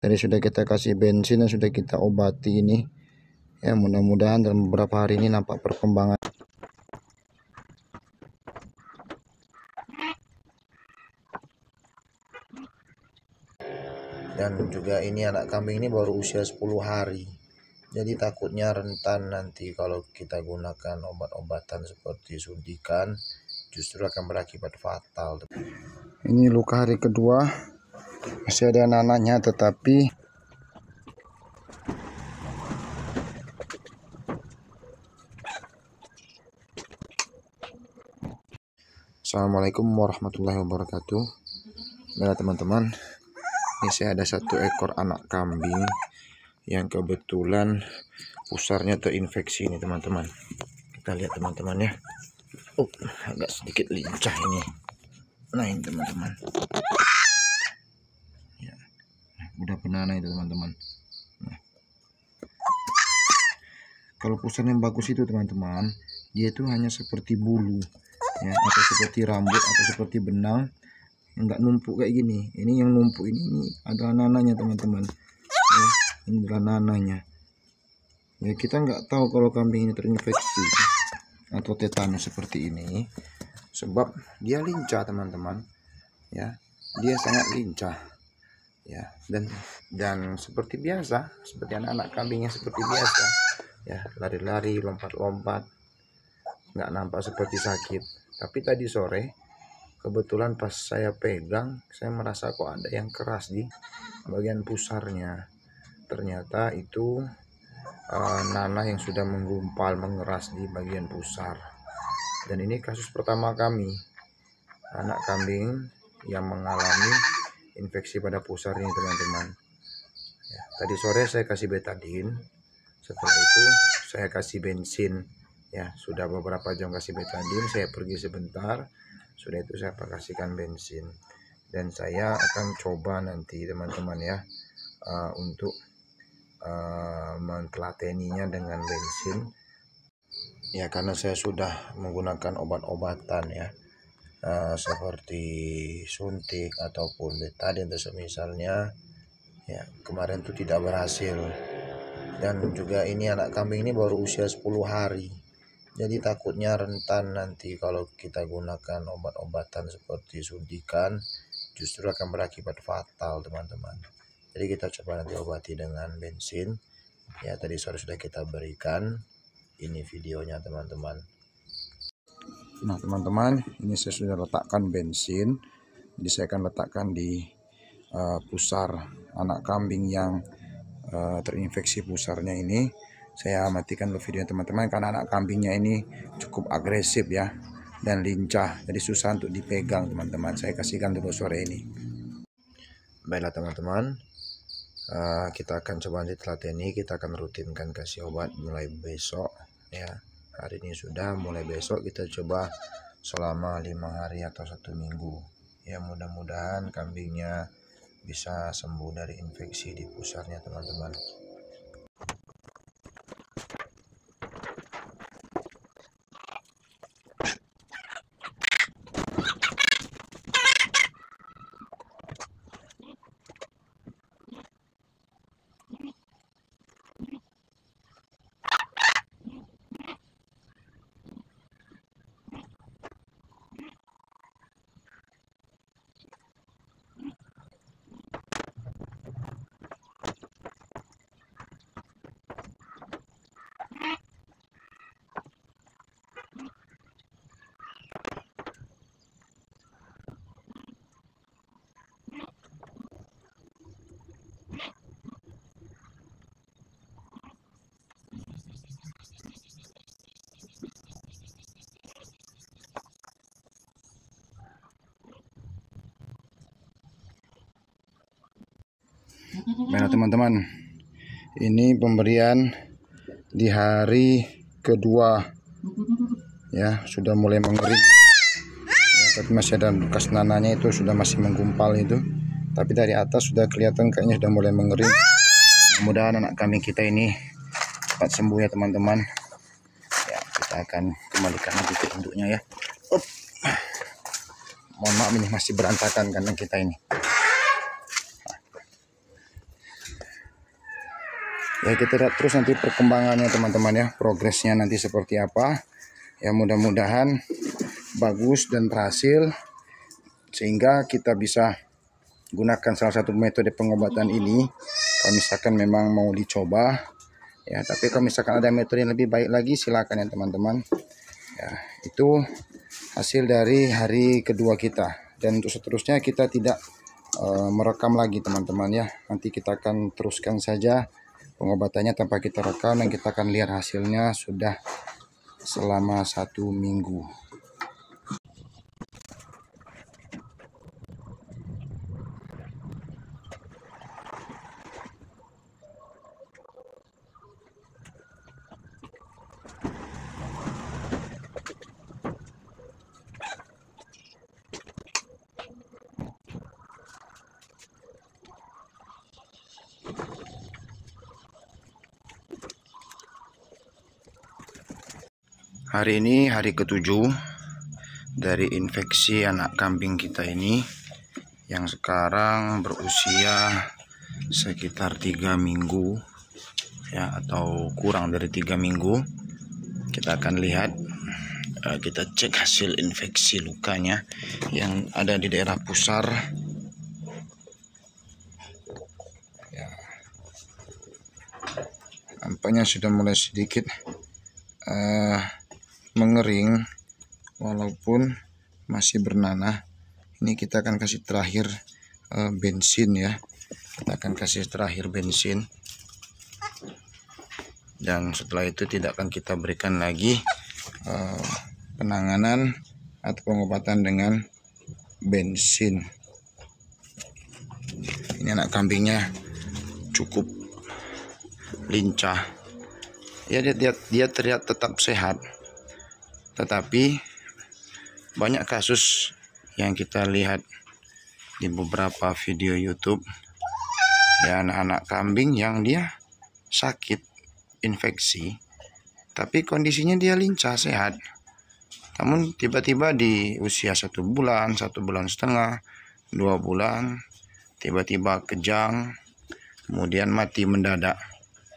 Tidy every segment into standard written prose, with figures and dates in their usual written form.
Tadi sudah kita kasih bensin dan sudah kita obati ini. Ya, mudah-mudahan dalam beberapa hari ini nampak perkembangan. Dan juga ini anak kambing ini baru usia 10 hari. Jadi takutnya rentan nanti kalau kita gunakan obat-obatan seperti suntikan, justru akan berakibat fatal. Ini luka hari kedua, masih ada nananya, tetapi Assalamualaikum warahmatullahi wabarakatuh. Nah teman-teman, ini saya ada satu ekor anak kambing yang kebetulan pusarnya terinfeksi ini teman-teman. Kita lihat teman-teman ya. Agak sedikit lincah ini. Nah ini teman-teman. Ya, udah penana itu teman-teman. Nah, kalau pusar yang bagus itu teman-teman, dia itu hanya seperti bulu, ya, atau seperti rambut atau seperti benang, nggak numpuk kayak gini. Ini yang numpuk ini adalah nananya teman-teman. Ya, ini adalah nananya. Ya, kita nggak tahu kalau kambing ini terinfeksi atau tetanus seperti ini, sebab dia lincah teman-teman. Ya, dia sangat lincah. Ya, dan seperti biasa, seperti anak-anak kambingnya seperti biasa. Ya, lari-lari, lompat-lompat, nggak nampak seperti sakit. Tapi tadi sore kebetulan pas saya pegang, saya merasa kok ada yang keras di bagian pusarnya. Ternyata itu nanah yang sudah menggumpal, mengeras di bagian pusar. Dan ini kasus pertama kami, anak kambing yang mengalami infeksi pada pusar ini teman-teman. Ya, tadi sore saya kasih betadine, setelah itu saya kasih bensin. Ya, sudah beberapa jam kasih betadine, saya pergi sebentar, sudah itu saya kasihkan bensin. Dan saya akan coba nanti teman-teman ya, untuk mentelateninya dengan bensin. Ya, karena saya sudah menggunakan obat-obatan ya, seperti suntik ataupun betadine atau semisalnya. Ya, kemarin itu tidak berhasil. Dan juga ini anak kambing ini baru usia 10 hari. Jadi takutnya rentan nanti kalau kita gunakan obat-obatan seperti suntikan, justru akan berakibat fatal teman-teman. Jadi kita coba nanti obati dengan bensin. Ya, tadi sore sudah kita berikan. Ini videonya teman-teman. Nah teman-teman, ini saya sudah letakkan bensin. Jadi saya akan letakkan di pusar anak kambing yang terinfeksi pusarnya ini. Saya matikan dulu videonya teman-teman, karena anak kambingnya ini cukup agresif ya, dan lincah, jadi susah untuk dipegang teman-teman. Saya kasihkan dulu sore ini. Baiklah teman-teman, kita akan coba nanti telateni. Kita akan rutinkan kasih obat mulai besok ya. Hari ini sudah, mulai besok kita coba selama 5 hari atau 1 minggu ya. Mudah-mudahan kambingnya bisa sembuh dari infeksi di pusarnya teman-teman. Baiklah teman-teman, ini pemberian di hari kedua ya, sudah mulai mengering ya, tapi masih ada bekas nananya, itu sudah masih menggumpal itu, tapi dari atas sudah kelihatan kayaknya sudah mulai mengering. Mudah-mudahan anak kambing kita ini cepat sembuh ya teman-teman ya. Kita akan kembalikan lagi ke induknya ya. Mohon maaf ini masih berantakan kandang kita ini. Ya, kita lihat terus nanti perkembangannya teman-teman ya, progresnya nanti seperti apa. Ya, mudah-mudahan bagus dan berhasil sehingga kita bisa gunakan salah satu metode pengobatan ini. Kalau misalkan memang mau dicoba ya, tapi kalau misalkan ada metode yang lebih baik lagi silakan ya teman-teman. Ya, itu hasil dari hari kedua kita, dan untuk seterusnya kita tidak merekam lagi teman-teman ya. Nanti kita akan teruskan saja pengobatannya tanpa kita rekam, dan kita akan lihat hasilnya sudah selama 1 minggu. Hari ini hari ke-7 dari infeksi anak kambing kita ini, yang sekarang berusia sekitar 3 minggu ya, atau kurang dari 3 minggu. Kita akan lihat, kita cek hasil infeksi lukanya yang ada di daerah pusar ya. Nampaknya sudah mulai sedikit mengering walaupun masih bernanah. Ini kita akan kasih terakhir bensin ya. Kita akan kasih terakhir bensin, dan setelah itu tidak akan kita berikan lagi penanganan atau pengobatan dengan bensin. Ini anak kambingnya cukup lincah ya, dia terlihat tetap sehat, tetapi banyak kasus yang kita lihat di beberapa video YouTube ya, anak-anak kambing yang dia sakit infeksi tapi kondisinya dia lincah sehat, namun tiba-tiba di usia 1 bulan, 1 bulan setengah, 2 bulan tiba-tiba kejang, kemudian mati mendadak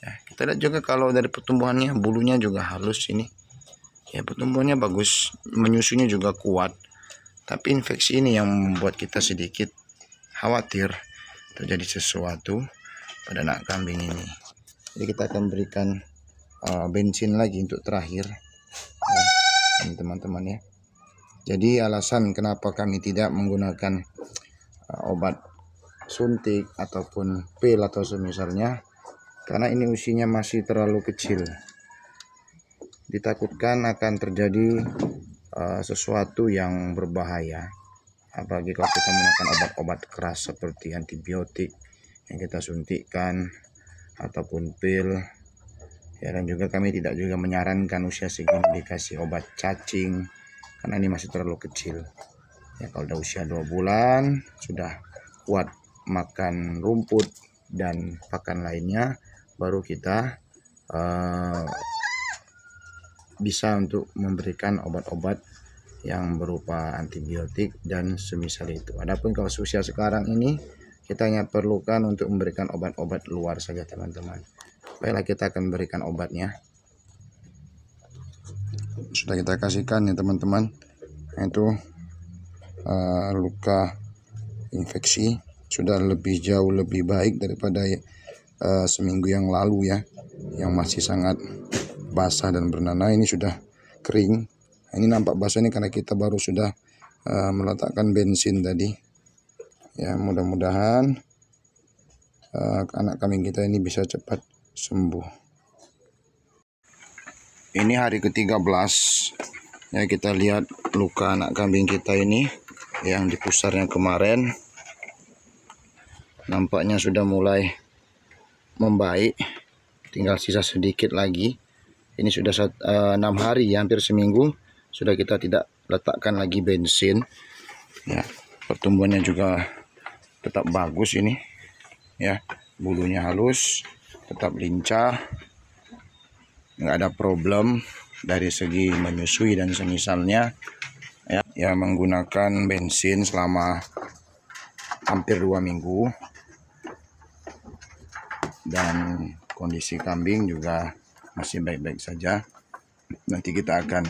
ya. Kita lihat juga kalau dari pertumbuhannya, bulunya juga halus ini ya, pertumbuhannya bagus, menyusunya juga kuat. Tapi infeksi ini yang membuat kita sedikit khawatir terjadi sesuatu pada anak kambing ini. Jadi kita akan berikan bensin lagi untuk terakhir ya, teman-teman ya. Jadi alasan kenapa kami tidak menggunakan obat suntik ataupun pil atau semisalnya, karena ini usianya masih terlalu kecil. Ditakutkan akan terjadi sesuatu yang berbahaya, apalagi kalau kita menggunakan obat-obat keras seperti antibiotik yang kita suntikkan ataupun pil ya. Dan juga kami tidak juga menyarankan usia segini dikasih obat cacing karena ini masih terlalu kecil ya. Kalau udah usia 2 bulan sudah kuat makan rumput dan pakan lainnya, baru kita bisa untuk memberikan obat-obat yang berupa antibiotik dan semisal itu. Adapun kalau usia sekarang ini kita hanya perlukan untuk memberikan obat-obat luar saja teman-teman. Baiklah, kita akan berikan obatnya. Sudah kita kasihkan ya teman-teman. Itu luka infeksi sudah jauh lebih baik daripada seminggu yang lalu ya, yang masih sangat basah dan bernanah. Ini sudah kering. Ini nampak basah ini karena kita baru sudah meletakkan bensin tadi ya. Mudah-mudahan anak kambing kita ini bisa cepat sembuh. Ini hari ke-13 ya, kita lihat luka anak kambing kita ini yang di pusarnya kemarin nampaknya sudah mulai membaik, tinggal sisa sedikit lagi. Ini sudah 6 hari, hampir seminggu sudah kita tidak letakkan lagi bensin ya. Pertumbuhannya juga tetap bagus ini ya, bulunya halus, tetap lincah, nggak ada problem dari segi menyusui dan semisalnya ya. Menggunakan bensin selama hampir 2 minggu, dan kondisi kambing juga masih baik-baik saja. Nanti kita akan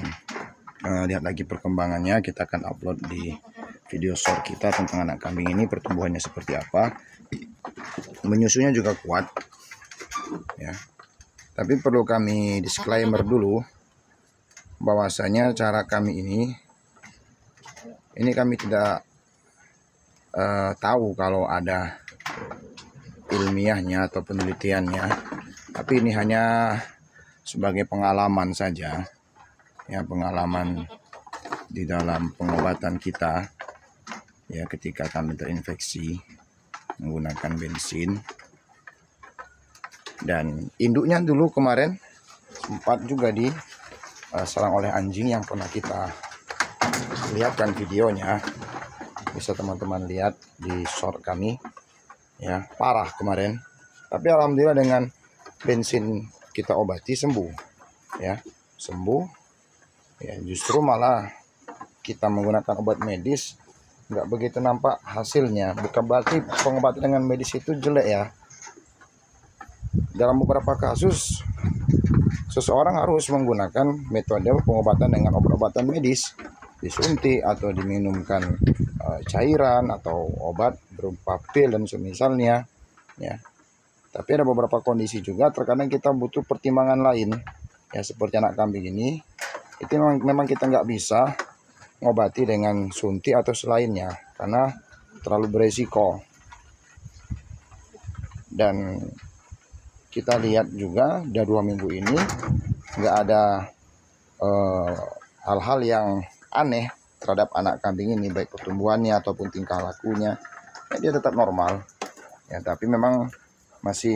lihat lagi perkembangannya. Kita akan upload di video short kita tentang anak kambing ini, pertumbuhannya seperti apa. Menyusunya juga kuat ya. Tapi perlu kami disclaimer dulu bahwasanya cara kami ini kami tidak tahu kalau ada ilmiahnya atau penelitiannya, tapi ini hanya sebagai pengalaman saja ya, pengalaman di dalam pengobatan kita ya ketika kami terinfeksi menggunakan bensin. Dan induknya dulu kemarin sempat juga diserang oleh anjing yang pernah kita lihatkan videonya, bisa teman-teman lihat di short kami ya, parah kemarin. Tapi alhamdulillah dengan bensin kita obati sembuh ya, sembuh ya. Justru malah kita menggunakan obat medis nggak begitu nampak hasilnya. Bukan berarti pengobatan dengan medis itu jelek ya. Dalam beberapa kasus seseorang harus menggunakan metode pengobatan dengan obat-obatan medis, disuntik atau diminumkan cairan atau obat berupa pil dan semisalnya ya. Tapi ada beberapa kondisi juga terkadang kita butuh pertimbangan lain ya, seperti anak kambing ini itu memang kita nggak bisa ngobati dengan suntik atau selainnya karena terlalu beresiko. Dan kita lihat juga udah 2 minggu ini nggak ada hal-hal yang aneh terhadap anak kambing ini, baik pertumbuhannya ataupun tingkah lakunya ya, dia tetap normal ya. Tapi memang masih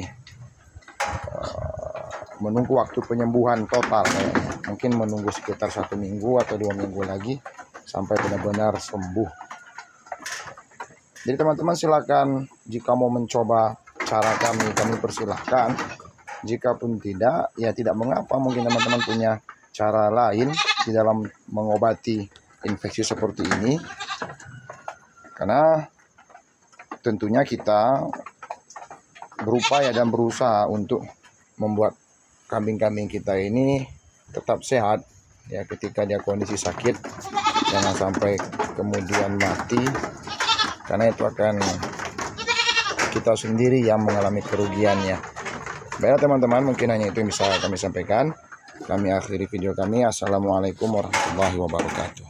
menunggu waktu penyembuhan total ya. Mungkin menunggu sekitar 1 minggu atau 2 minggu lagi sampai benar-benar sembuh. Jadi teman-teman silakan, jika mau mencoba cara kami persilahkan. Jika pun tidak, ya tidak mengapa. Mungkin teman-teman punya cara lain di dalam mengobati infeksi seperti ini. Karena tentunya kita berupaya dan berusaha untuk membuat kambing-kambing kita ini tetap sehat ya ketika dia kondisi sakit. Jangan sampai kemudian mati, karena itu akan kita sendiri yang mengalami kerugiannya. Baiklah teman-teman, mungkin hanya itu yang bisa kami sampaikan. Kami akhiri video kami. Assalamualaikum warahmatullahi wabarakatuh.